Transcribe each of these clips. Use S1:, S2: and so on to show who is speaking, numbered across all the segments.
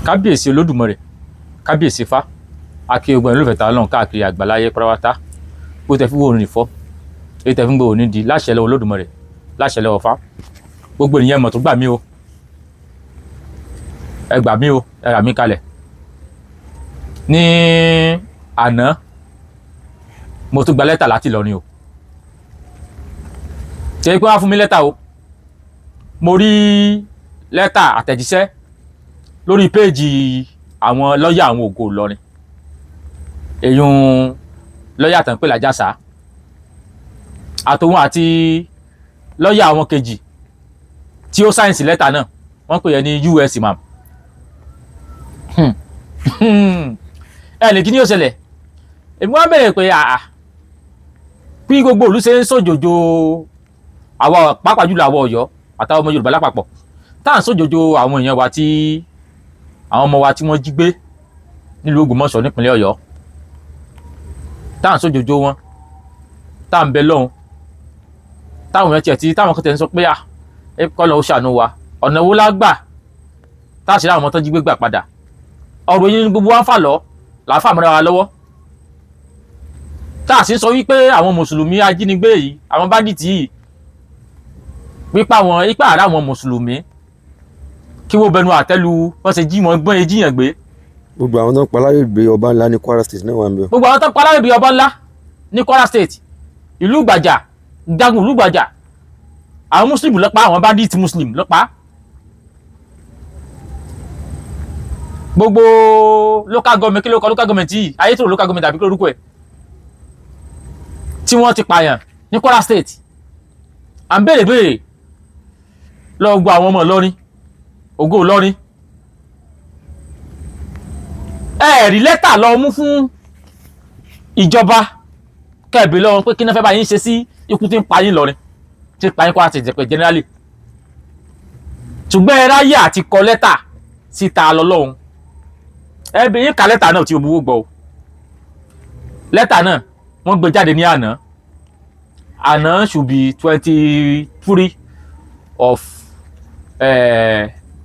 S1: kábíyèsí olódùmarè kábíyèsí fá akí ogun ìlú ìfẹ̀tà ọlọ́run káàkiri àgbáláyé pátápátá bó tẹ fi wo òní fọ́ èyí tẹ fi ń gbé òní di láṣẹ lọ́wọ́ olódùmarè láṣẹ lọ́wọ́ fá gbogbo ènìyàn mọ̀ tó gbà mí o ẹ gbà mí o ẹ rà mí kalẹ̀ ní àná mo tún gba lẹ́tà láti Ìlọrin o ṣe pé wọ́n á fún mi lẹ́tà o mo rí lẹ́tà àtẹ̀jíṣẹ́ lórí péèjì àwọn lọ́ọ̀yà àwọn Ògo Ìlọrin èyún lọ́ọ̀yà tán pé l'Àjàsà àtòun àti lọ́ọ̀yà àwọn kejì tí ó sáyẹ̀nsì lẹ́tà náà wọ́n pè é ní US imam ẹ lè kí ni yóò ṣẹlẹ̀ èmi wọ́n bẹ̀rẹ̀ pé bí gbogbo ìlú ṣe ń sòjòjò àwa pàápàá jùlọ àwọn Ọ̀yọ́ àtàwọn ọmọ Yorùbá lápapọ̀ tá à ń sòjòjò àwọn èèyàn wa tí àwọn ọmọ wa tí wọ́n jí gbé nílùú Ògbómọ̀ṣọ́ nípínlẹ̀ Ọ̀yọ́ tá à ń sòjòjò wọn tá à ń bẹ lọ́hùn táwọn èèyàn tiẹ̀ tí táwọn kan tẹ̀ ń sọ pé kọ́ lọ́ọ́ ṣàánú wa ọ̀nà wo la gbà tá a ṣe láwọn ọmọ tó jí gbé gbà padà ọ̀rọ̀ yìí ni gbogbo wa ń fà lọ là ń fà mọ́ra wa lọ́wọ́ tá a sì ń sọ wípé àwọn mùsùlùmí ajínigbé yìí àwọn báńdíìtì yìí ipa àrà àwọn mùsùlùmí kí wọ́n bẹnu àtẹ́lu wọ́n ṣe jí wọn gbọ́n ejíyàn gbé.
S2: gbogbo àwọn tó ń paláyé gbé ọba ńlá ní Kwara State náà wà ń bẹ.
S1: gbogbo àwọn tó ń paláyé gbé ọba ńlá ní Kwara State ìlú Ìgbàjà jagun ìlú Ìgbàjà àwọn mùsùlùmí ló pa àwọn báńdíìtì mùsùlùmí ló pa. gbogbo local government kí ló kọ local government yìí Ayétòrò local government àbí kí lórúkọ ẹ̀ tí wọ́n ti pààyàn ní Kwara State à ń béèrè lọ gbọ́ àwọn ọmọ Ìlọrin Ògo Ìlọrin ẹ̀rí lẹ́tà lọ mú fún ìjọba kẹ́ẹ̀bí lọ́wọ́ pé kí náà fẹ́ bá yín ṣe sí ikú tí ń pa yín Ìlọrin tí ń pa yín Kwara State jẹ́pẹ̀ generally ṣùgbọ́n ẹ ráyè àti kọ lẹ́tà síta lọ́lọ́run ẹbí yín ka lẹ́tà náà tí o mú gbọ́ o lẹ́tà náà wọ́n gbé jáde ní àná should be 23 of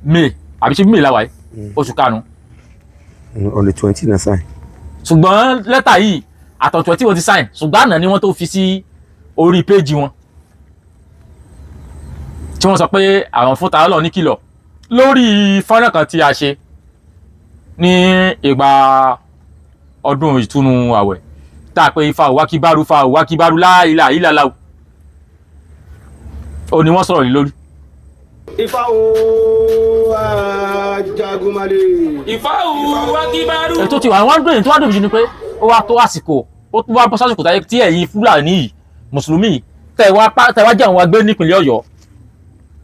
S1: May àbí ṣe May láwàá oṣù karùn-ún.
S2: on the 20 na sign.
S1: ṣùgbọ́n lẹ́tà yìí àtọ̀tọ̀ tí wọ́n ti sign ṣùgbọ́n àná ni wọ́n tó fi sí orí péjì wọn tí wọ́n sọ pé àwọn fún tààlọ́ ní kìlọ̀ lórí fọ́nrán kan tí a ṣe ní ìgbà ọdún ìtúnu àwẹ̀ tá a pé ifá òwákíbárú láìlà ìlàlá ò ní wọ́n sọ̀rọ̀ ní lórí.
S3: Ifá o Ajagunmale.
S1: Ifá òwákíbárú. ètò tí wọ́n dùn tó wá dùn jù ni pé ó wá tó àsìkò ó tún wá bọ́ sásìkò táyé tí ẹ̀yin Fúlàní mùsùlùmí tẹ̀ wá jẹ́ àwọn agbé nípìnlẹ̀ Ọ̀yọ́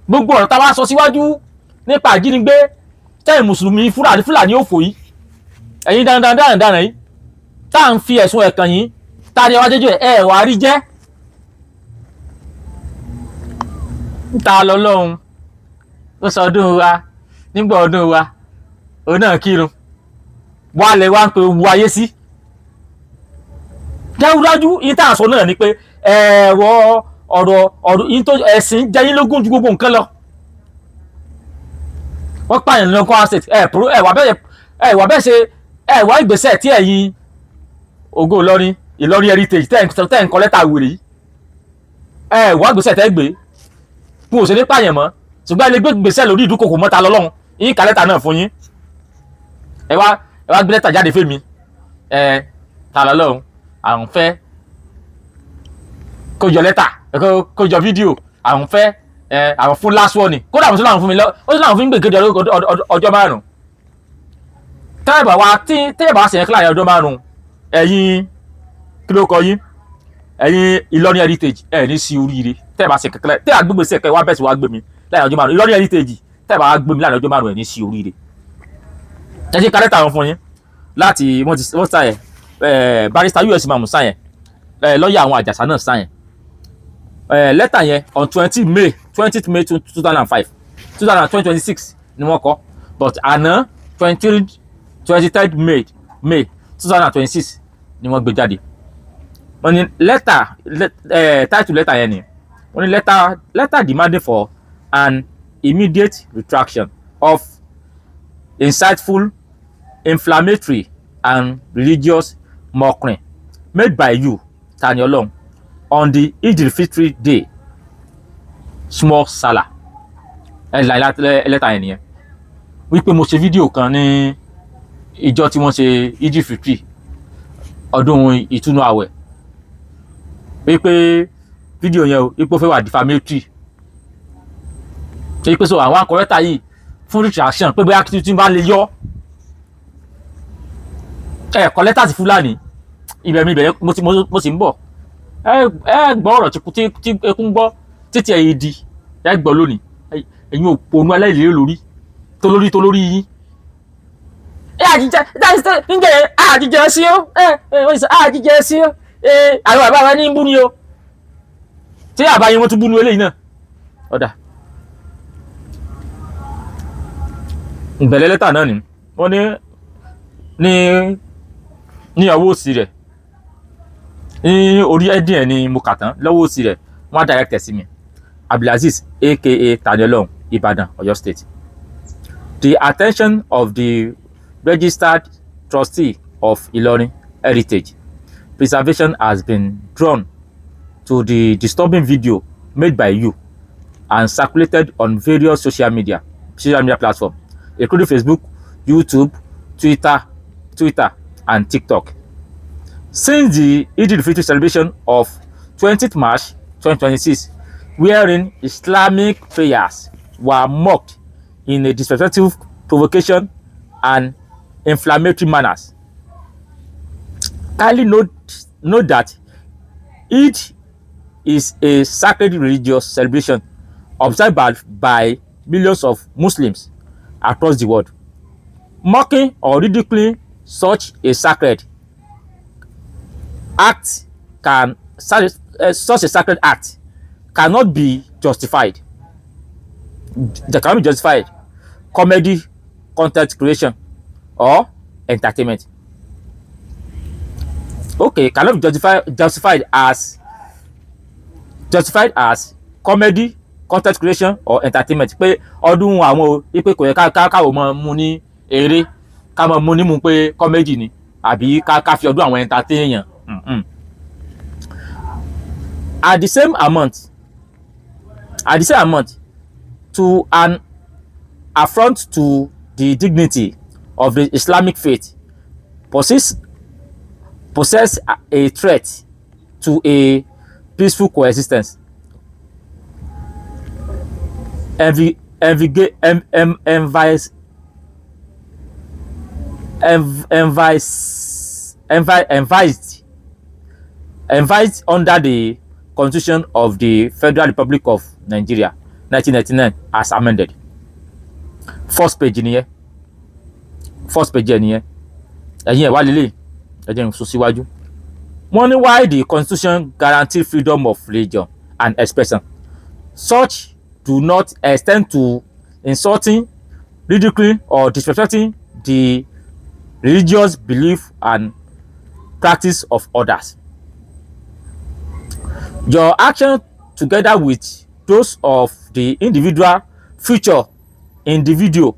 S1: gbogbo ọ̀rọ̀ tá a wá sọ síwájú nípa àjínigbé tẹ́yìn mùsùlùmí Fúlàní òfò yìí ẹ̀yin dáradára yìí tá à ń fi ẹ̀sùn ẹ̀kàn yìí tá a ní ọwọ́ jẹ́jọ́ ẹ̀ wá rí jẹ́ ta lọ́lọ́run ó sọ ọdún wa nígbà ọdún wa òun náà kírun wà lẹ̀ wá ń pe wu ayé sí dájúdájú yìí tá à ń sọ náà ni pé ọ̀rọ̀ yìí tó ẹ̀sìn jẹ́ yín lógún ju gbogbo nǹkan lọ wọ́n pààyàn lọ Kwara State ẹ̀wà bẹ́ẹ̀ ṣe ẹ̀wà ìgbésẹ̀ tí ẹ̀yin Ògo Ìlọrin heritage tẹ́ ń kọ lẹ́tà wèrè yìí ẹ̀wà ìgbésẹ̀ tẹ́ gbé fún òṣèré pààyàn mọ́ ṣùgbọ́n ilé gbèsè lórí ìdúkokò mọ́ta lọ́lọ́run yín ka lẹ́tà náà fún yín ẹ wá gbé lẹ́tà jáde fèmí ta lọ́lọ́run àwọn fẹ́ kó jọ lẹ́tà kó jọ fídíò àwọn fẹ́ àwọn fún last warning kódà àwọn tó láwọn fún mi ó sì láwọn fún mi gbèkéde ọjọ́ márùn-ún tẹ́ẹ̀bà wá sẹ̀yìn kíláyà ọjọ́ márùn-ún ẹ̀yin kí ló kọ yín ẹ̀yin Ìlọrin heritage ẹ̀ ní sí oríire tẹ́ẹ̀bà sẹ̀yìn kíláyà tẹ́ẹ̀ àgbègbè sẹ̀kẹ́ wá bẹ̀sẹ̀ wá gbé mi láyà ọjọ́ márùn-ún Ìlọrin heritage tẹ́ẹ̀bà wá gbé mi láyà ọjọ́ márùn-ún ẹ̀ ní sí oríire ẹ ṣe kálẹ́tà wọn fún yín láti wọ́n sáyẹn barrister US imam sáyẹn lọ́ọ̀yà àwọn Àjàsà náà sáyẹn lẹ́tà yẹn on 20 May 2026 ni wọ́n kọ but àná 23 May 2026 ni wọ́n gbé jáde wọ́n ní lẹ́tà title lẹ́tà yẹn ni wọ́n ní letter demanding for an immediate retraction of insightful, inflammatory, and religious mockery made by you, Tani Olohun, on the Eid al-Fitr day, small salah. Ẹlẹ́ta yẹn nìyẹn. Wípé mo ṣe fídíò kan ní ìjọ tí wọ́n ṣe Eid al-Fitr ọdún ìtúnu àwẹ̀. Wípé fídíò yẹn o, wípé ó fẹ́ wà defamatory. Wípé so àwọn akọ̀rẹ́ta yìí fún retraction pé bóyá kí tí bá lè yọ. Kọ lẹ́tà sí Fúlàní. Ibẹ̀ mo sì ń bọ̀. Gbọ́ ọ̀rọ̀ tí ekún gbọ́ títí ẹ̀yìn di. Ẹ gbọ́ lónìí. Ẹ̀yin òpònú aláìlérè lórí. Tó lórí yín. Àjíjẹ sí ó. Àjíjẹ sí ó. Àwọn bàbá wa ní ń bú ni o. Tí àbáyé wọn tún bú ní eléyìí náà. Ọ̀dà. Ìbẹ̀lẹ̀ lẹ́tà náà ni. Wọ́n ní ọwọ́ òsì rẹ̀. Ní orí ẹ̀dín ẹ̀ ni mo kà tán. Lọ́wọ́ òsì rẹ̀ wọ́n á direct sí mi. Abdulaziz aka Tani Olohun, Ibadan, Oyo State. The attention of the registered trustee of Ilorin Heritage Preservation has been drawn to the disturbing video made by you and circulated on various social media platforms, including Facebook, YouTube, Twitter, and TikTok. Since the Eid al-Fitr celebration of 20th March 2026, wherein Islamic prayers were mocked in a disrespectful, provocation, and inflammatory manners. Kindly note that Eid is a sacred religious celebration observed by millions of Muslims across the world. Mocking or ridiculing such a sacred act cannot be justified. That cannot be justified. Comedy, content creation, or entertainment. Okay, cannot be justified as comedy, content creation, or entertainment. Pé ọdún àwọn ipe kò yẹ káwọ mọ mú ní eré, ká mọ mú ní mú pé comedy ni, àbí ká fi ọdún àwọn entertain yàn. At the same amount, to an affront to the dignity of the Islamic faith, possess a threat to a peaceful coexistence. Envisaged under the Constitution of the Federal Republic of Nigeria 1999 as amended. First page nìyẹn. Ẹ̀yin ẹ̀ wá lélẹ̀ ẹ̀jẹ̀ ń sún síwájú. Wọ́n ní why the Constitution guarantee freedom of religion and expression. Such do not extend to insulting, ridiculing, or disrespecting the religious belief and practice of others. Your action, together with those of the individual featured in the video,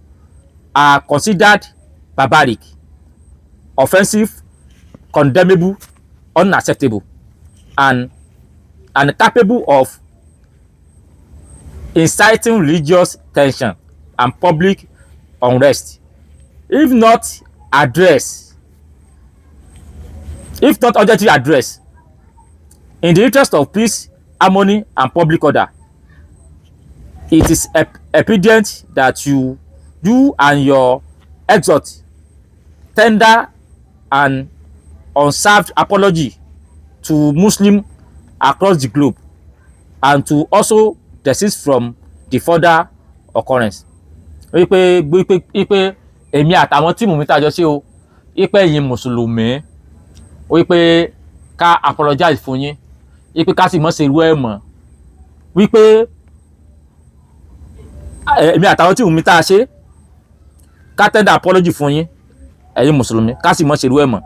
S1: are considered barbaric, offensive, condemnable, unacceptable, and capable of inciting religious tension and public unrest, if not urgently addressed in the interest of peace, harmony, and public order. It is evident that you and your exhort tender an unserved apology to Muslims across the globe and to also desist from the further occurrence. Wípé èmi àtàwọn tíìmù mi tàjọ sí o, wípé ẹ̀yin mùsùlùmí, wípé ká apologize fún yín, wípé ká sì mọ́ ṣe irú ẹ̀ mọ́, wípé èmi àtàwọn tíìmù mi tá a ṣe ká tender apology fún yín ẹ̀yin mùsùlùmí, ká sì mọ́ ṣe irú ẹ̀ mọ́,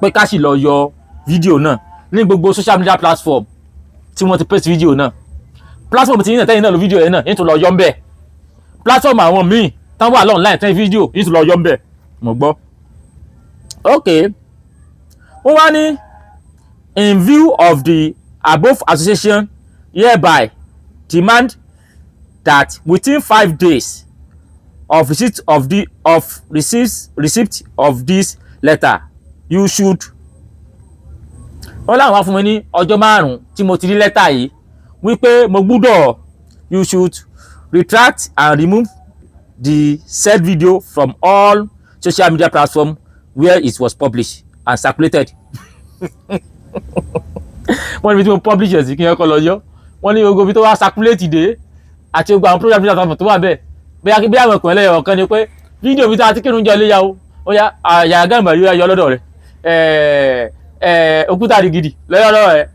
S1: pé ká sì lọ yọ fídíò náà ní gbogbo social media platform tí wọ́n ti post fídíò náà. Platform tí yín náà tẹ́yìn náà lo fídíò yẹn náà yín tó lọ yọ ń bẹ̀. Platform àwọn míì tán wà online tán fídíò yìí tún lọ yọ ń bẹ̀ mo gbọ́. ok wọ́n wá ní in view of the above association hereby demand that within 5 days of receipt of this letter you should. wọ́n láwọn wá fún mi ní ọjọ́ 5 tí mo ti rí lẹ́tà yìí wípé mo gbúdọ̀ you should retract and remove the said video from all social media platforms where it was published and circulated. wọ́n ní bí tí mo publish ẹ̀ sí kí n kọ́ lọ yọ wọ́n ní gbogbo bí tó wá circulate dé àti gbogbo àwọn program media platform tó wà bẹ́ẹ̀ bí àwọn ìpínlẹ̀ ọ̀kan ni pé fídíò mi tá a ti kírun jẹ́ léyà o ó yá àyà gàmbà yóò yọ lọ́dọ̀ rẹ̀ òkúta àdìgìdì lọ́dọ̀ rẹ̀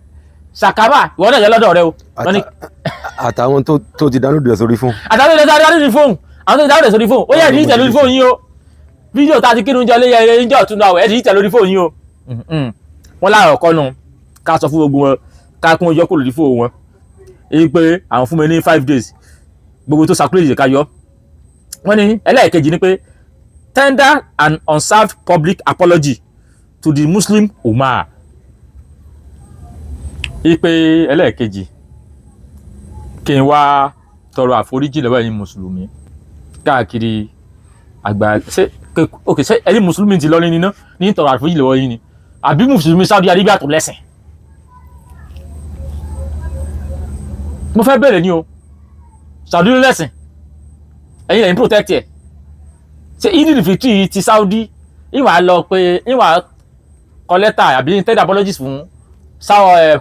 S1: ṣàkábà ìwọ́n náà yọ lọ́dọ̀ rẹ̀ o.
S2: àtàwọn tó ti download rẹ̀ sórí fóònù.
S1: àtàwọn tó ti download rẹ̀ fóònù àwọn tó ti download rẹ̀ sórí fóònù ó yẹ ẹ̀dí ìtẹ̀ lórí fóònù yín o fídíò tá a ti kírun jẹ́ léyà ẹ̀yìn jẹ́ ọ̀tún náà ẹ̀dí ìtẹ̀ lórí fóònù yín o. wọ́n láàrọ̀ kọ́ nù ká sọ fún gbogbo wọn ká kún ọjọ́ kò lórí fóònù wọn èyí pé àwọn fún mi ní 5 days gbogbo tó circulate ká yọ. wọ́n ní ẹlẹ́ẹ̀kejì ni pé tender an unserved public apology to the Muslim Ummah. Ipe ẹlẹ́ẹ̀kejì kí n wá tọrọ àforíjì lọ́wọ́ ẹ̀yin mùsùlùmí káàkiri àgbà ṣé ẹ̀yin mùsùlùmí ti lọ ní tọrọ àforíjì lọ́wọ́ yín ni àbí mùsùlùmí Saudi Arabia tó lẹ́sìn. mo fẹ́ bẹ̀rẹ̀ ní o Saudi ló lẹ́sìn ẹ̀yin lẹ́yìn protect ẹ̀ ṣé Eid al-Fitr ti Saudi ìwà lọ pé ìwà kọ lẹ́tà àbí tender apologies fún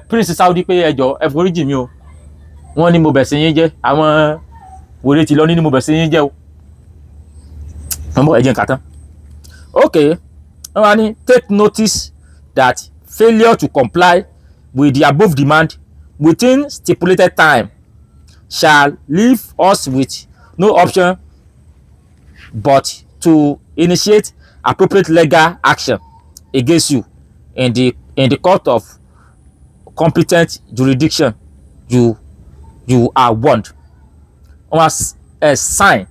S1: prince Saudi pé ẹjọ́ ẹ foríjì mi o wọ́n ní mo bẹ̀ sí yín jẹ́ àwọn wòlé ti lọ ní mo bẹ̀ sí yín jẹ́ o ọmọ ẹ̀jẹ̀ nǹkan tán. ok wọ́n wá ní take notice that failure to comply with the above demand within stipulated time shall leave us with no option but to initiate appropriate legal action against you in the court of competent jurisdiction. You are warned. Wọ́n sign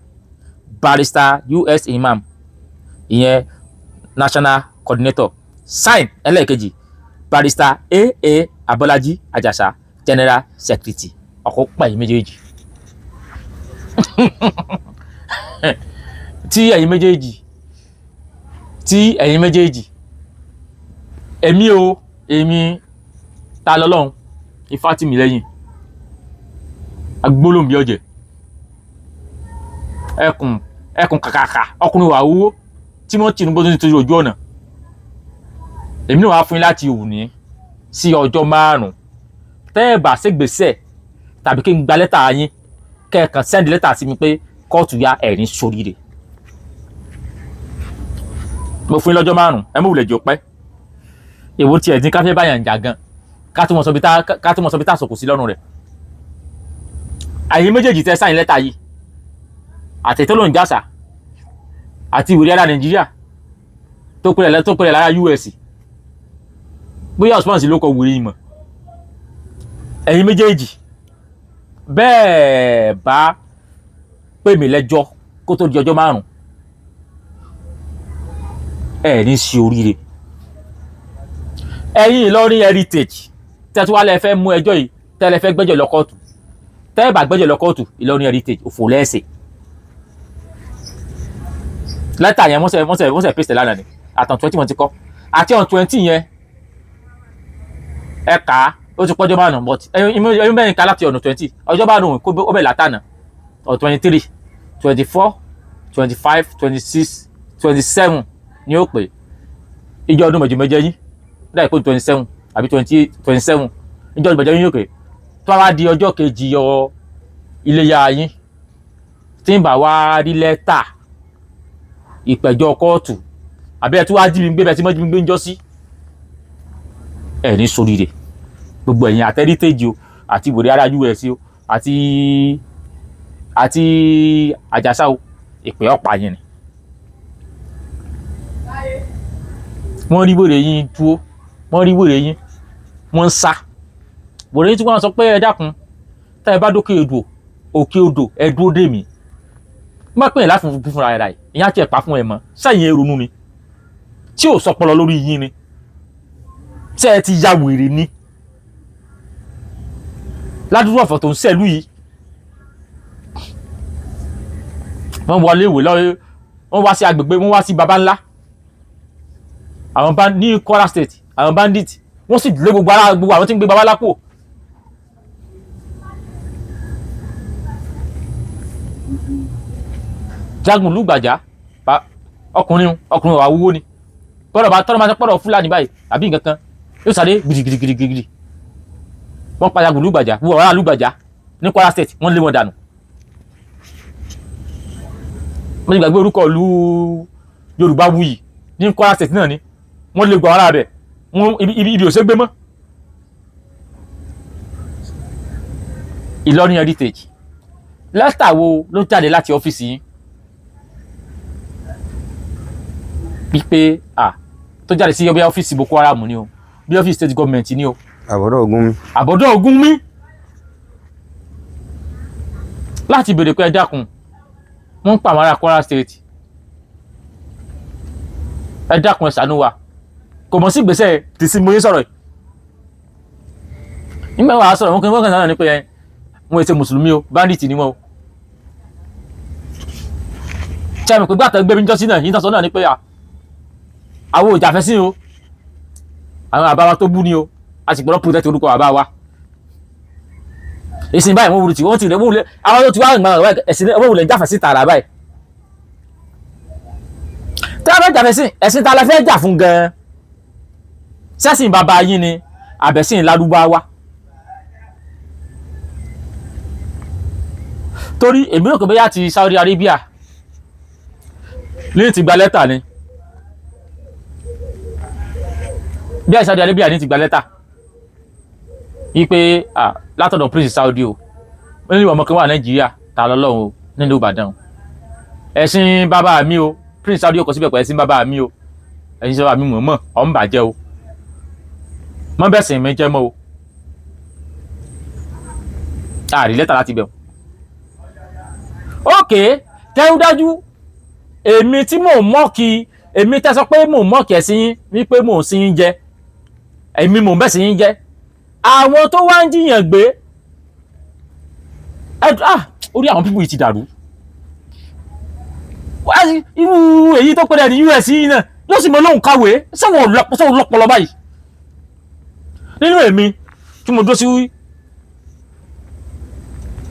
S1: barrister US Imam ìyẹn national coordinator sign ẹlẹ́ẹ̀kejì barrister AA Abọ́lájí Àjàsà general secretary ọkọ̀ pàyí méjèèjì. tí ẹ̀yin méjèèjì èmi ta lọ́lọ́run ifá tì mí lẹ́yìn agbólóhùn bí ọ̀jẹ̀ ẹkùn kàkàkà ọkùnrin wà wúwo tí wọ́n Tinubu tó ti tojú ojú ọ̀nà èmi náà wá fún yín láti òní sí ọjọ́ 5 tẹ́ ẹ bá ṣègbésẹ̀ tàbí kí n gba lẹ́tà yín kẹ́ẹ̀kan sẹ́ndì lẹ́tà sí mi pé kóòtù ya ẹ̀rín sóríire mo fún yín lọ́jọ́ 5 ẹ mọ̀ wùlẹ̀ jọ pẹ́ èwo tiẹ̀ dín káfẹ́ báyàn jà gan ká tó mọ̀ sọ bí tá sọ̀kù sí lọ́rùn rẹ̀ àyè méjèèjì tẹ́ sáyìn lẹ́tà yìí àtẹ̀tọ́ ló ń jásà àti ìwé ara Nàìjíríà tó pẹ̀lẹ̀ lára US bóyá Osman sí ló kọ wùrí ìmọ̀ ẹ̀yin méjèèjì bẹ́ẹ̀ bá pè mí lẹ́jọ́ kó tó di ọjọ́ 5 ẹ̀ ní sí oríire ẹ̀yin Ìlọrin heritage tẹ́tí wá lẹ fẹ́ mú ẹjọ́ yìí tẹ́lẹ̀ fẹ́ gbẹ́jọ́ lọ kóòtù tẹ́ bá gbẹ́jọ́ lọ kóòtù Ìlọrin heritage òfò lẹ́sẹ̀ lẹ́tà yẹn wọ́n sẹ̀ pèsè lánàá ni àtàn 20 wọ́n ti kọ́ àti on 20 yẹn ẹ kà á ó ti pọ́jọ́ 5 but ẹ̀yin mẹ́rin ká láti ọ̀nà 20 ọjọ́ 5 kó ó bẹ̀ látànà on 23 24 25 26 27 ni ó pè ìjọ ọdún mẹ́jọ yín láì kó 27 àbí 28 27 ìjọ ọdún mẹ́jọ yín yóò pè tó wá di ọjọ́ kejì yọ iléyá yín tí ń bá wá rí lẹ́tà ìpẹ̀jọ́ kóòtù àbí ẹ̀ tí wàá jí mi gbé bẹ́ẹ̀ tí mo jí mi gbé ń jọ́ sí ẹ̀ ní sóríire gbogbo ẹ̀yin àtẹ́rítẹ́jì o àti ìwòrè ara US o àti Àjàsà o ìpè ọ̀pá yẹn ni wọ́n rí wèrè yín dúró wọ́n rí wèrè yín wọ́n ń sá wèrè yín tí wọ́n sọ pé ẹ dákun tá ẹ bá dókè odò ẹ dúró dè mí má pè é láti fúnra rẹ̀ ìyá tiẹ̀ pa fún ẹ mọ́ sẹ́yìn ronú ni tí ò sọpọlọ lórí yín ni ṣé ẹ ti ya wèrè ni ládùúgbò ọ̀fọ̀ tó ń sẹ́lú yìí wọ́n wọlé ìwé lọ́wọ́ wọ́n wá sí agbègbè wọ́n wá sí baba ńlá àwọn ní Kwara State àwọn bandit wọ́n sì lé gbogbo àwọn tí ń gbé baba ńlá kúrò. Jagun Lùgbàjà ọkùnrin wà wúwo ni tọ́lọ̀ máa pọ̀rọ̀ Fúlàní báyìí àbí nǹkan kan yóò sáré gidigidi wọ́n pa Jagun Lùgbàjà wọ́n wà Lùgbàjà ní Kwara State wọ́n lé wọn dànù. wọ́n ti gbàgbé orúkọ ìlú Yorùbá wuyì ní Kwara State náà ni wọ́n lé gbọ́ ara rẹ̀ ibi ò ṣe gbé mọ́. Ìlọrin Heritage lẹ́tà wo ló jáde láti ọ́fíìsì yín wípé tó jáde sí ọbẹ̀ ọ́fíìsì Boko Haram ni o bí ọ́fíìsì state government ni o. àbọ̀dọ̀ Ògúnmi láti béèrè pé ẹ dákun wọ́n ń pa àwọn ará Kwara State ẹ dákun ẹ ṣàánú wa kò mọ̀ sí ìgbésẹ̀ tí sí mo yé sọ̀rọ̀ yìí nígbà wàá sọ̀rọ̀ wọn kàn sára ní pé wọn èsè mùsùlùmí o bandit ni wọn o ṣàmì pé gbàtà gbé mi jọ́sí náà yìí tán sọ náà ní pé àwọn òjà fẹ́ sí o àwọn àbá wa tó bú ni o a sì gbọ́dọ̀ protect orúkọ àbá wa èsì báyìí wọ́n wúlò tí wọ́n ti rẹ̀ wúlò àwọn tó ti wá ìgbà ẹ̀sìn wọ́n wúlò jáfẹ́ sí tààrà báyìí tí wọ́n fẹ́ jáfẹ́ sí ẹ̀sìn tá a la fẹ́ jà fún gan-an sẹ́sìn bàbá yín ni àbẹ̀sìn Lárúbáwá torí èmi rò pé bóyá ti Saudi Arabia ní ti gba lẹ́tà ni bí i Saudi Arabia ní ti gba lẹ́tà wípé látọ̀dọ̀ Prince Saudi o wọ́n ní ọmọ kan wà Nàìjíríà ta lọ́lọ́run o nínú Ìbàdàn ẹ̀sìn bàbá mi o Prince Saudi kò síbẹ̀ pẹ̀ ẹ̀sìn bàbá mi o ẹ̀sìn bàbá mi mọ̀ ọ̀ ń bàjẹ́ o mọ́ bẹ́ẹ̀ sìn mi jẹ́ mọ́ o àrí lẹ́tà láti bẹ̀ ókè tẹ́rúdájú èmi tí mò ń mọ́ọ̀kì èmi tẹ́ sọ pé mò ń mọ́ọ̀kì ẹ̀sìn wípé mò ń sin yín jẹ èmi mò ń bẹ́ẹ̀ sí yín jẹ àwọn tó wá ń jiyàn gbé orí àwọn pípù yìí ti dàrú irú èyí tó pẹ́rẹ́ ní US yìí náà yóò sì mọ lóhùn káwé sẹ́wọ̀n lọ́pọlọ báyìí nínú èmi tí mo dó sí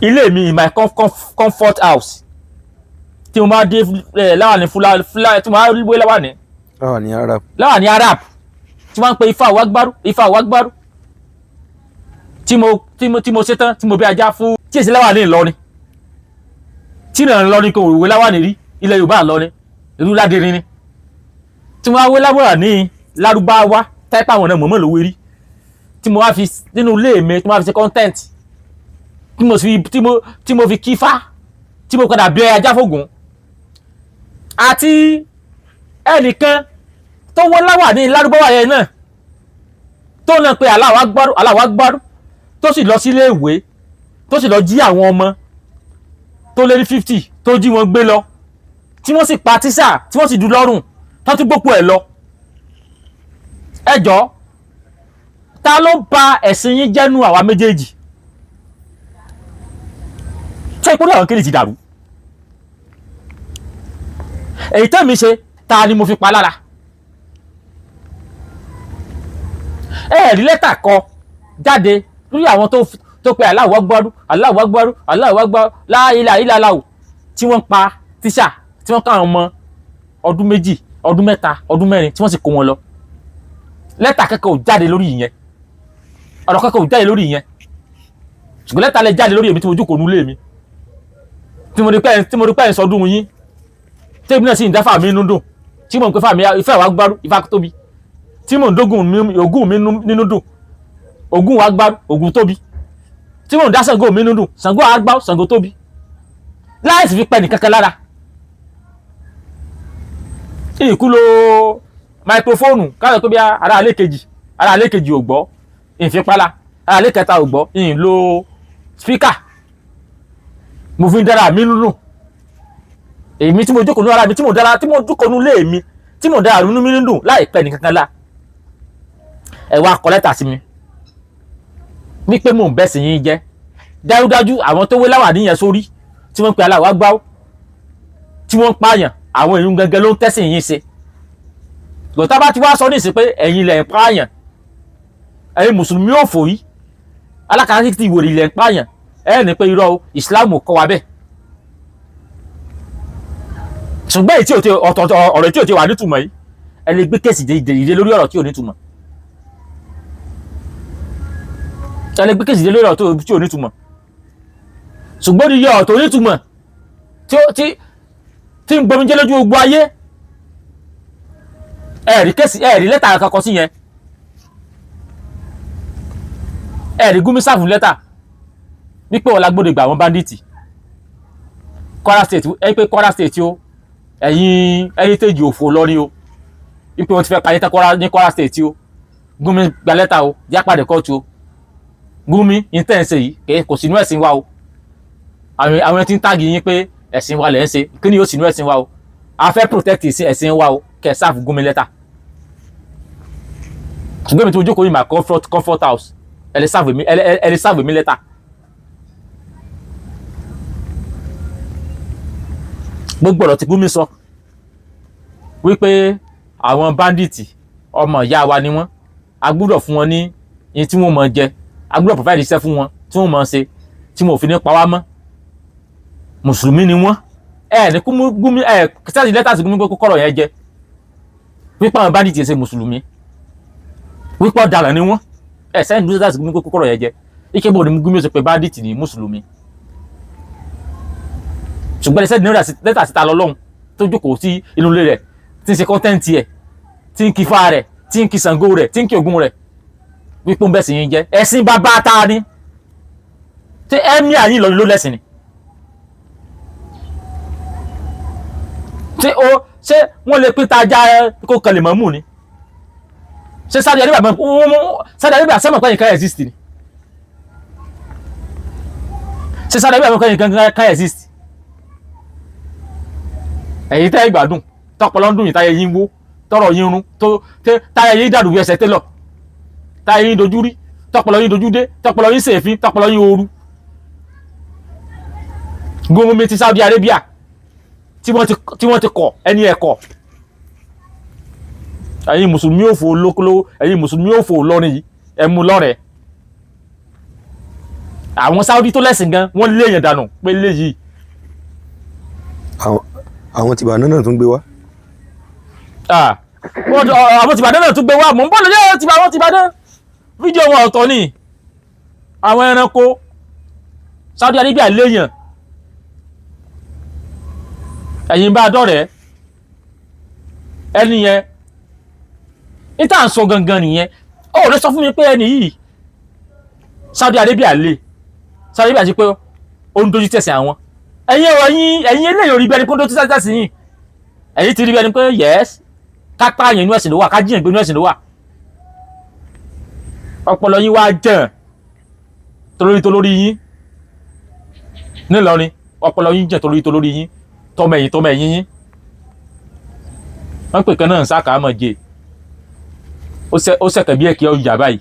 S1: ilé mi in my comfort house tí mo máa dé láwàní fúlá tí mo máa wé láwàní Arab tí wọ́n ń pe Ifá Wágbárú tí mo ṣe tán tí mo bí ajá fún tí èsì láwàní Ìlọrin tí ìrìn Ìlọrin kò wé láwàní rí ilẹ̀ Yorùbá Ìlọrin ìlú ládìrín ni tí mo wá wé láwàní Lárúbáwá táìpá àwọn ọ̀nà mọ̀mọ́ lówó rí tí mo wá fi nínú ilé mi tí mo wá fi ṣe content tí mo fi kífá tí mo padà bí ajá fògùn àti ẹnìkan tó wọ́n láwàní Lárúbáwá yẹn náà tó náà pé Allahu Akbar tó sì lọ sílé ìwé tó sì lọ jí àwọn ọmọ tó lé ní 50 tó jí wọn gbé lọ tí wọ́n sì pa tíṣà tí wọ́n sì dù lọ́rùn tó tún gbópo ẹ̀ lọ ẹjọ́ ta ló ba ẹ̀sìn yín jẹ́nu àwa méjèèjì ṣé ìpínlẹ̀ àwọn kéde ti dàrú èyí tẹ́mi ṣe ta ni mo fi pa lára ẹ̀rí lẹ́tà kọ jáde lórí àwọn tó pe Allahu Akbar Allahu Akbar Allahu Akbar la ilaha illallah tí wọ́n pa tíṣà tí wọ́n káwọn ọmọ ọdún 2 ọdún 3 ọdún 4 tí wọ́n sì kó wọn lọ lẹ́tà kẹ́kọ̀ọ́ jáde lórí ìyẹn ọ̀rọ̀ kẹ́kọ̀ọ́ jáde lórí ìyẹn ṣùgbọ́n lẹ́tà lẹ jáde lórí èmi tí mo jókòó nulé mi tí mo rí pé ẹ̀ ń sọdún yín tí èmi náà sì ń dáfà mi nínú dùn tí mo ń pè fà mí Ifá Wágbárú Ifá tóbi tí mo ń dógùn Ògún mi nínú dùn Ògún Wágbárú Ògún tóbi tí mo ń dá Ṣàngó mi nínú dùn Ṣàngó Wágbárú Ṣàngó tóbi láì sì fi pẹ́ nìkankan lára ìkúlò máikrófóònù káàkiri tó bí ara alẹ́ kejì ò gbọ́ ìfipálá ara alẹ́ kẹta ò gbọ́ ìlò spíkà mo fi ń dára mi nínú èmi tí mo jókòó ní ara mi tí mo jókòó ní ilé mi tí mo dára nínú mi dùn láìpẹ́ ní kankan lá ẹ wá kọ lẹ́tà sí mi wípé mò ń bẹ́ sí yín jẹ́ dájúdájú àwọn tó wé láwà níyẹn sórí tí wọ́n ń pe aláwa gbáwó tí wọ́n ń pààyàn àwọn èèyàn gẹ́gẹ́ ló ń tẹ́sìn yín ṣe gbọ̀tá bá ti wá sọ nísìn pé ẹ̀yin lẹ̀ ń pààyàn ẹ̀yin mùsùlùmí ò fò yí alákàtà ti wòrì lẹ̀ ń pààyàn ẹ̀ ní pé irọ́ ìsìláàmù kọ́ wa bẹ́ẹ̀ ṣùgbọ́n èyí tí ọ̀rọ̀ tí ò ti wà nítumọ̀ yìí ẹ lè gbé kéèsì dìde lórí ọ̀rọ̀ tí ò nítumọ̀ ẹ lè gbé kéèsì dìde lórí ọ̀rọ̀ tí ò nítumọ̀ ṣùgbọ́n ní ọ̀rọ̀ tó nítumọ̀ tí ń gbomi jẹ́ lójú gbogbo ayé ẹ̀rí kéèsì ẹ̀rí lẹ́tà kankan sí yẹn ẹ̀rí Gumi sáfù lẹ́tà wípé wọ́n lágbóde gbà wọ́n báńdíìtì Kwara State ẹ pé Kwara State o ẹ̀yin heritage òfò lọ́rí o wípé wọ́n ti fẹ́ parí ní Kwara State o Gumi gba lẹ́tà o jápàdé kóòtù o Gumi intense yìí kò sínú ẹ̀sìn wa o àwọn tí ń tàgì yín pé ẹ̀sìn wa lẹ̀ ń ṣe kí ni yóò sínú ẹ̀sìn wa o a fẹ́ protect ẹ̀sìn wa o kẹ́ ẹ̀ sáfù Gumi lẹ́tà ṣùgbọ́n mi tí mo jókòó yìí mà comfort house ẹ lè sáfù mi lẹ́tà gbogbo ọ̀rọ̀ tí Gumi sọ wípé àwọn bandits ọmọ ìyá wa ni wọ́n a gbúdọ̀ fún wọn ní iye tí wọ́n mọ̀ jẹ a gbúdọ̀ provide iṣẹ́ fún wọn tí wọ́n mọ̀ ṣe tí wọ́n ò fi ní pa wá mọ́ mùsùlùmí ni wọ́n ní Gumi kìsẹ́ẹ̀tì lẹ́tà sí Gumi pé kọ́rọ̀ yẹn jẹ wípé àwọn bandits ṣe mùsùlùmí wípé ọ̀daràn ni wọ́n sẹ́yìn lẹ́tà sí Gumi pé kọ́rọ̀ yẹn jẹ ike bò ní Gumi ó ṣe pé bandits ni mùsùlùmí ṣùgbọ́n ẹsẹ̀ ní lẹ́tà síta lọ́lọ́run tó jókòó sí inú ilé rẹ̀ tí ń ṣe kọ́ńtẹ́ǹtì ẹ̀ tí ń kí Ifá rẹ̀ tí ń kí Ṣàngó rẹ̀ tí ń kí Ògún rẹ̀ wípé ń bẹ̀ sí yín jẹ́ ẹ̀sìn bàbá ta ni tí ẹ̀mí àyín lọ ló lẹ́sìn ni ṣé wọ́n lè pín tajà kó kan lè mọ̀ mú ni ṣé Saudi Arabia sẹ́mọ̀ pẹ́yìn kan exist ni ṣé Saudi Arabia pẹ́yìn kan exist ẹ̀yin tẹ́ ìgbádùn tọpọlọ ń dùn yìí táyà yín wó tọrọ yín rún táyà yín dàrú bí ẹsẹ̀ télọ̀ táyà yín dojú rí tọpọlọ yín dojú dé tọpọlọ yín ṣèfín tọpọlọ yín ooru Gumi ti Saudi Arabia tí wọ́n ti kọ̀ ẹni ẹ̀kọ́ ẹ̀yin mùsùlùmí òfò olókòló ẹ̀yin mùsùlùmí òfò lọ́rin yìí ẹ mú lọ́rẹ̀ẹ́ àwọn Saudi tó lẹ́sìn gan wọ́n lé èèyàn dànù pé léyìí
S2: àwọn tìbàdàn náà tún gbé wá.
S1: àwọn tìbàdàn náà tún gbé wá mò ń bọ̀ lórí àwọn tìbàdàn fídíò wọn ọ̀tọ̀ ni àwọn ẹranko Saudi Arabia léèyàn ẹ̀yin bá dọ̀rẹ́ ẹni yẹn níta ń sọ gangan nìyẹn ó lè sọ fún mi pé ẹni yìí Saudi Arabia lè Saudi Arabia ti pé ó ń dojú tẹ̀sí àwọn ẹ̀yin eléyìí orí bẹ́ẹ̀ ni kó tó tí sáà sí yìí ẹ̀yin ti rí bẹ́ẹ̀ ni pé yes ká pààyàn inú ẹ̀sìn ló wà ká jíyàn gbé inú ẹ̀sìn ló wà ọpọlọ yín wá jẹun tolórí yín nílọrin ọpọlọ yín jẹ tolórí yín tọmọ ẹ̀yìn yín wọ́n pè kan náà ń sáka mọ̀ jẹ ó sẹ̀kẹ̀ bí ẹ̀kẹ́ ọjà báyìí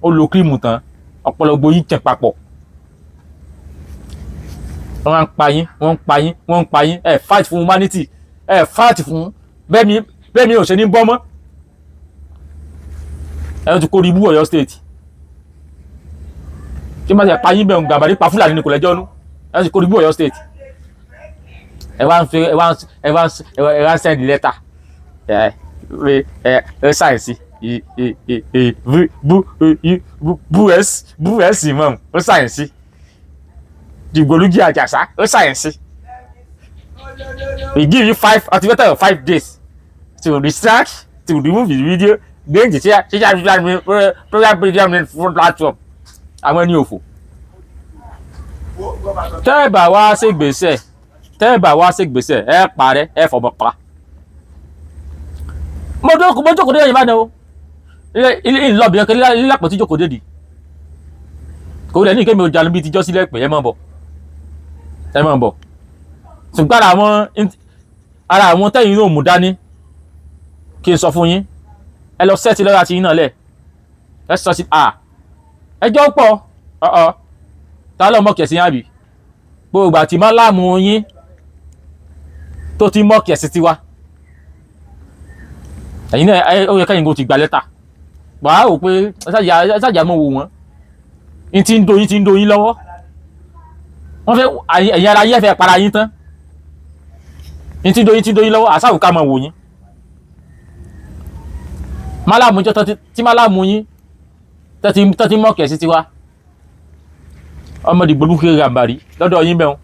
S1: ó lo kírímù tán ọpọlọ gbóyún jẹ papọ̀ wọ́n ń pa yín ẹ fight fún humanity ẹ fight fún bẹ́ẹ̀ mi ò ṣe ní bọ́ mọ́ ẹ ti kó rí ibú Ọ̀yọ́ state kí n bá ti pa yín bẹ́ẹ̀ gàbàrí pa Fúlàní ní kò lẹ́jọ́ nú ẹ ti kó rí ibú Ọ̀yọ́ state ẹ wá ń send letter ẹ sáyẹ̀nsì bú ẹ̀sìn mọ́ ó sáyẹ̀nsì Dìgbòlugi Àjàsá ó sáyẹ̀nsì we give you 5 days to research to remove the video gbẹ̀ǹjì ṣíṣe program platform àwọn ẹni òfò tẹ́ẹ̀bà wá ṣègbésẹ̀ ẹ parẹ́ ẹ fọmọ pa mo jókòó dé ẹ̀yìn bá náà ilé ìlọ́bìnrin kan ilé àpótí jókòó dé di kò rẹ̀ ní ìkémi ojà lóbi tíjọ́ sílẹ̀ pé ẹ máa bọ̀ ṣùgbọ́n ara àwọn tẹ́yìn náà mú dání kí n sọ fún yín ẹ lọ sẹ́ẹ̀tì lọ́ra ti yín náà lẹ̀ ẹ sọ sí ẹjọ́ pọ̀ ta ló mọ̀ kẹ̀sí yín àbí gbogbo àti má láàmú yín tó ti mọ̀ kẹ̀sí tiwa ẹ̀yin náà ó yẹ kẹ́yìn kó ti gba lẹ́tà wàá rò pé ṣáàjà mọ̀ wò wọ́n yín ti ń do yín lọ́wọ́ wọ́n fẹ́ ẹ̀yin ara yẹ́ fẹ́ para yín tán yín ti ń do yín lọ́wọ́ àṣàwò ká mọ̀ wò yín málámù jọ tí málámù yín tẹ́tí mọ̀ kẹ̀sí tiwa ọmọdé gbólú kéré àbàrí lọ́dọ̀ yín bẹ́ẹ̀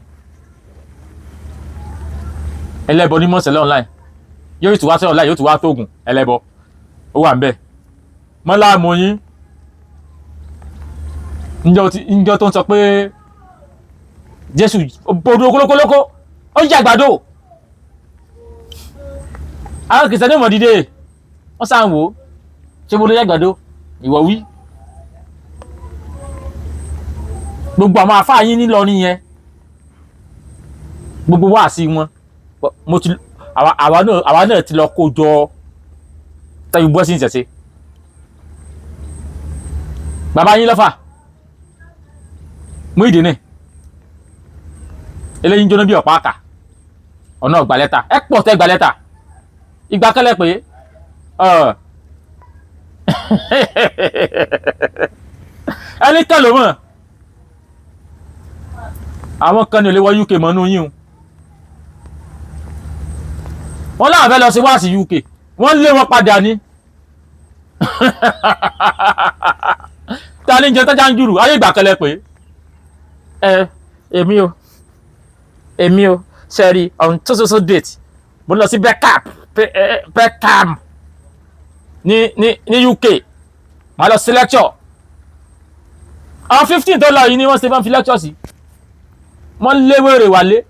S1: ẹlẹ́bọ ní mọ̀sẹ̀lẹ̀ online yóò tún wá sẹ́ online yóò tún wá tóògùn ẹlẹ́bọ ó wà ń bẹ̀ málámù yín níjọ́ tó ń sọ pé Jésù bodò kólókólókó ó jẹ́ àgbàdo àwọn kìsẹ́ ní mọ̀ dìde wọ́n sáà ń wò ó ṣé bodò jẹ́ àgbàdo ìwọ̀ wí gbogbo àwọn àfáà yín nílọrin yẹn gbogbo wáàsí wọn àwa náà ti lọ kó jọ tẹ́yìn bọ́ sí ìṣẹ̀ṣe bàbá yín lọ́fà Muyideen eléyìí jóná bí ọ̀pá àkà ọ̀nà ọ̀gbà lẹ́tà ẹ pọ̀ tẹ́ gbà lẹ́tà ìgbà kẹ́lẹ́ pé ẹni kẹlò mọ̀ àwọn kan ní olè wọ UK mọ́nú yín o wọ́n láwọn fẹ́ lọ sí wáàsí UK wọ́n lé wọn padà ní ta ní jẹ tọ́jà ń jùrù ayé ìgbà kẹlẹ́ pé èmi o sẹ́rí on so date mo lọ sí Beckham ní UK màá lọ sí lecture àwọn 15 tó lọ yìí ni wọ́n ṣe bá ń fi lecture sí wọ́n léwèrè wálé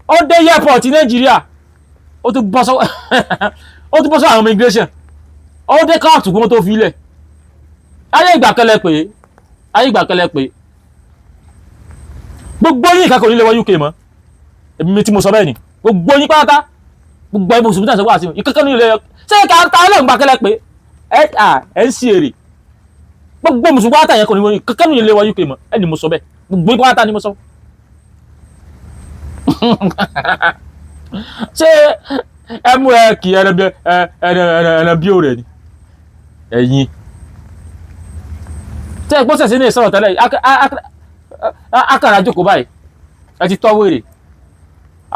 S1: ó dé airport Nàìjíríà ó tún bọ́ sọ àwọn immigration ó dé káàtù kó tó fi ilẹ̀ ayé ìgbà kẹlẹ́ pé gbogbo yín ìkàkọ̀ nílé wọ UK mọ́ èmi tí mo sọ bẹ́ẹ̀ ni gbogbo yín pátá gbogbo ẹbí mùsùlùmí tàṣẹ wà sí ìkàkọ̀ nílé ṣé ká ta ọlọ́run gbà kẹlẹ́ pé ẹ ń sí èrè gbogbo mùsùlùmí pátá yẹn kò ní wọ ìkàkọ̀ nílé wọ UK mọ́ ẹni mo sọ bẹ́ẹ̀ gbogbo yín pátá ni mo sọ. ṣé ẹ mú ẹ kì ẹran bí òrè ni ẹ̀yin tẹ́ ẹ gbọ́sẹ̀ sí ní ìsọ̀rọ̀ tẹ́lẹ̀ akàrà jókòó báyìí ẹ ti tọ́ wèrè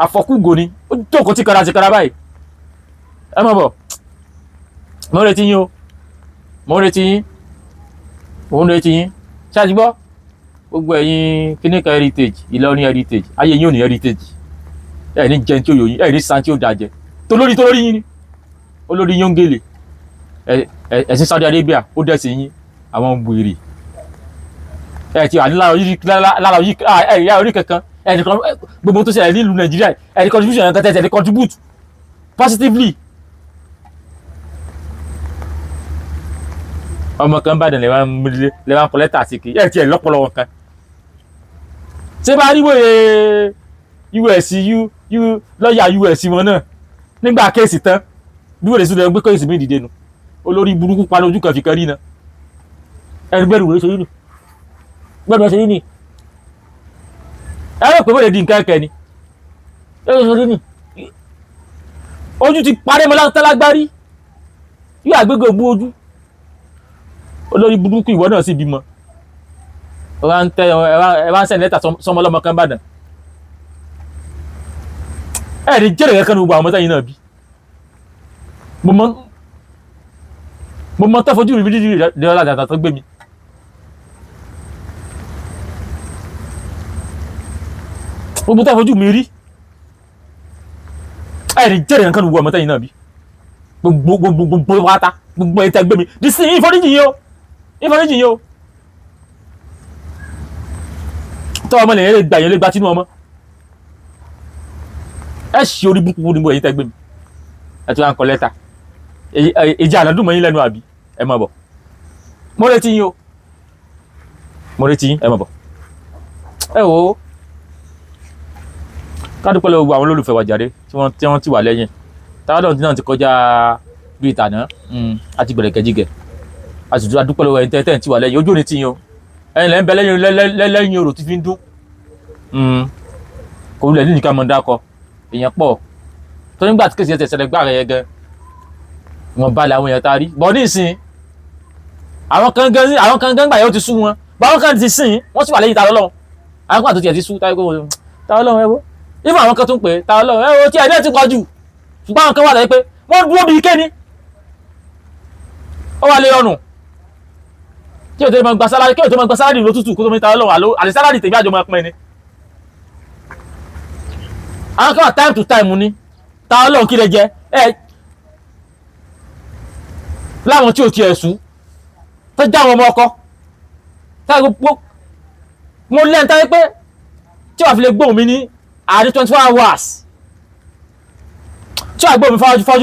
S1: àfọkúgò ni ó jókòó tí kara báyìí ẹ mọ̀ bọ̀ mo ń retí yín o mo ń retí yín ṣáàtì gbọ́ gbogbo ẹ̀yin kíníkà heritage Ìlọrin heritage ayé yín ò ní heritage ẹ̀ ní jẹun tí ó yòyìn ẹ̀ ní san tí ó dàjẹ́ tolórí yín ni olórí yín ń gèlè ẹ̀sìn Saudi Arabia ó dẹ̀ sí yín àwọn wèrè ti wà ní lára yìí ẹ̀yà orí kankan ẹnìkan gbogbo tó ṣẹlẹ̀ nílùú Nàìjíríà ẹni contribution ẹ̀kan tẹ̀sẹ̀ contribute positively. ọmọ kan bá dẹ̀ lẹ́wọ̀n kọ lẹ́tà sí kí ẹ̀ tiẹ̀ lọ́pọ̀lọ́ wọn kan ṣé bá rí wèrè US lọ́ọ̀yà US wọn náà nígbà kéèsì tán bí wèrè sí lọ gbé kéèsì mí dìde nu olórí burúkú pa lójú kan fi kan rí na ẹni bẹ́ẹ̀ wèrè ṣe yìí nù gbọ́dọ̀ ṣe yìí ni ẹ rò pé wèrè di nǹkan ẹ̀kẹ́ ni ẹ rò ṣe ní ojú ti parí mọ́ lágbárí yóò àgbégbé ògbó ojú olórí burúkú ìwọ náà sì bímọ ẹ wá ń sẹ́ni lẹ́tà sọmọ ọlọ́mọ kan bàdàn ẹ ní jẹ́rẹ̀ kankan ní gbogbo àwọn ọmọ sẹ́yìn náà bí mo mọ tẹ́ fojú rí dídí rẹ̀ lọ́la tó gbé mi gbogbo tẹ́ fojú mi rí ẹ ní jẹ́rẹ̀ kankan ní gbogbo ọmọ sẹ́yìn náà bí gbogbo pátá gbogbo ẹ̀ tẹ́ gbé mi dì sí ìforíjì yìí o tọ́ ọmọ lẹ́yìn lè gbà yẹn lè gba tínú ọmọ ẹ ṣe orí burúkú níbo ẹ̀yin tẹ́ gbé mi ẹ tún wá ń kọ lẹ́tà ìjà ànádùn mọ́ yín lẹ́nu àbí ẹ má bọ̀ mo retí yín ẹ má bọ̀ ẹ wò ó ká dúpẹ́ lọ́wọ́ gbogbo àwọn olólùfẹ́ wa jàre tí wọ́n ti wà lẹ́yìn táwọn náà ti kọjá bí ìtànà àti gbẹ̀rẹ̀gẹ̀jìgẹ̀ àtúntò adúpẹ́ lọ́wọ́ ẹ̀yin tẹ́tẹ́ ti wà lẹ́yìn ojú òní ti yan ẹ̀yin lẹ́yìn bẹ lẹ́yìn orò tí fi ń dún kò wulẹ̀ nínú ká mọ̀ dákọ èèyàn pọ̀ tó nígbà tí kèsì ẹ̀ tẹ̀sẹ̀ gbà rẹ̀ gan wọn bá làwọn èèyàn ta rí bọ́ ní ìsìn àwọn kan gan gbà yẹn ó ti sú wọn báwọn kan ti sìn wọ́n sì wà lẹ́yìn ta lọ́lọ́run àwọn kan àtúntì ẹ̀ ti sú táyé kó ta lọ́lọ́run ẹ wo ìfọ̀ àwọn kan tún pè ta lọ́lọ́run ẹ wo tí ẹ̀dẹ́ ti pọ̀ jù ṣùgbọ́n àwọn kan wà lẹ́yìn pé wọ́n dúró bíi kéni ó wà lé ọrùn kí o tó máa gba sálárì lótútù kó tó máa ta lọ́lọ́run àlè sálárì tèmi àjọ máa pín ni àwọn kan wà time to time ni ta lọ́lọ́run kí lè jẹ ẹ láwọn tí ò tiẹ̀ sú tó já àwọn ọmọ ọkọ táwọn gbogbo mo lẹ́nu táyé pé tí wàá fi lè gbóhùn mi ní àárín 24 hours tí wàá gbóhùn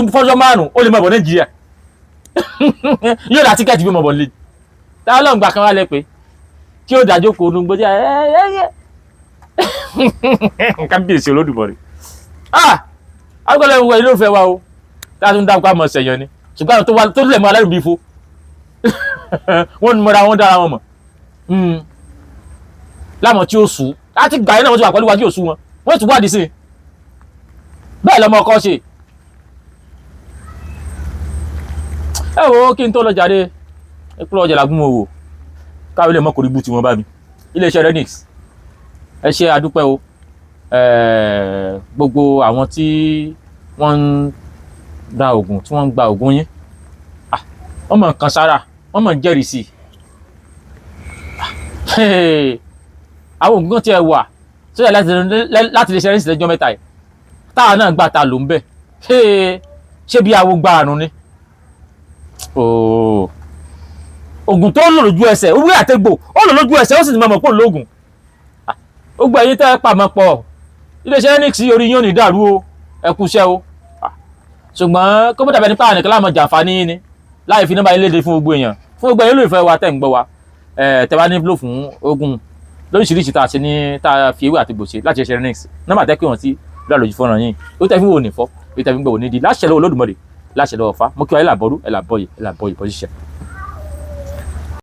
S1: mi fọ́jọ́ márùn-ún ó lè mọ̀ bọ̀ Nàìjíríà yóò dá tíkẹ́ẹ̀tì bí mọ̀ bọ̀ lè táwọn lọ́n gbà kan wá lẹ́ pé kí ó dájọ́ kó onú gbọ́dọ̀ kábíyèsí Olódùmarè agbọ́dọ̀ ìwọ ilé òfẹ́ wa o táwọn tó ń dáko àmọ̀ ṣẹ̀yàn ni ṣùgbọ́n àwọn tó lẹ̀ mọ́ alárùn bí fo wọ́n mọ̀ra wọn dára wọn mọ̀ láwọn tí ó sùn láti gbà yín náà wọ́n ti wà pẹ̀lú wájú òsùn wọ́n ti wádìí sí bẹ́ẹ̀ lọ́mọ ọkọ ṣe ẹ wo kí n tó lọ jáde ìpínlẹ̀ ọjà làgùn owó káwé lè mọ́ kò rí bú tí wọ́n bá mi iléeṣẹ́ Renix ẹ ṣe àdúpẹ́ o gbogbo àwọn tí wọ́n ń ra oògùn tí wọ́n ń gba oògùn yín wọ́n mọ̀ nǹkan sára wọ́n mọ̀ ń jẹ́rìí sí àwọn oògùn kan tí ẹ wà tó yẹ láti lè ṣe Renix lẹ́jọ́ mẹ́ta yìí táwa náà gbà ta ló ń bẹ̀ ṣé bí awo gba àrùn ni oògùn tó lò lójú ẹsẹ̀ owó àtẹ̀gbò ó lò lójú ẹsẹ̀ ó sì ti mọ̀ pọ̀ lóògùn gbogbo ẹ̀yin tẹ́ ẹ pàmò pọ̀ iléeṣẹ́ Renix orí yín ò ní dàrú o ẹ kú iṣẹ́ o ṣùgbọ́n kó bó dàbẹ̀ nípa ànìkan láàmú jàǹfààní yín ni láì fi nọ́mbà yín léde fún gbogbo èèyàn fún gbogbo ẹ̀yin olùfẹ́ wa tẹ̀ ń gbọ́ wa tẹ́ bá nílò fún oògùn lóríṣiríṣi tá a ṣe ní tá a fi ewé àti gbòṣe láti ṣe Renix nọ́mbà tẹ́ pé wọ́n ti lọ́ọ̀lọ́jù fọ́nrán yín ó tẹ́ fi wò ní fọ́ ó tẹ́ fi gbọ́ òní di láṣẹ lọ́wọ́ Olódùmarè láṣẹ lọ́wọ́ fa mo kí wa ẹ̀ làbọ́rú ẹ̀ làbọ́yè bọ́ ṣiṣẹ́.